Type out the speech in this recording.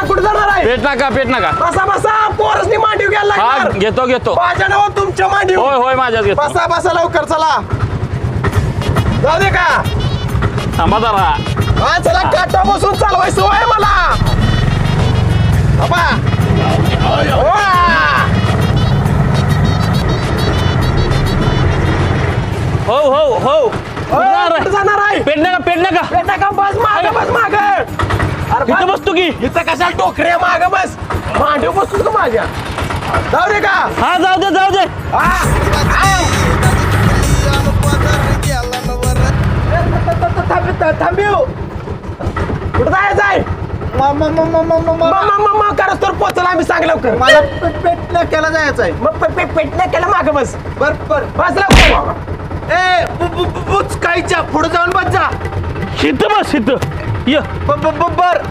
कुठे जाणार आहे पेट नका बसा बसा पोरसनी मांडीव घ्यायला हा लागणार घेतो माझ्या नाव तुमच्या मांडीव होय माझ्याच घेतो बसा बसा लवकर चला जाऊ दे का थांबा जरा हा चला काटा बसून चालवायचं आहे मला बाबा हो कुठं जाणार आहे पेट नका बेटा का बस माग अरे इथं बसतो की इथं कशा टोकऱ्या माग बस मांडीव बसून का माझ्या जाऊ दे का हा जाऊ दे थांबिव कुठं जायचंय करत तर पोचला आम्ही सांग लवकर मला पेट नाक्याला जायचं आहे. मग पेट नाही केलं माग बस बर बस लवकर ए बुचकाईच्या पुढे जाऊन बस जा. इथं बस इथं ये बर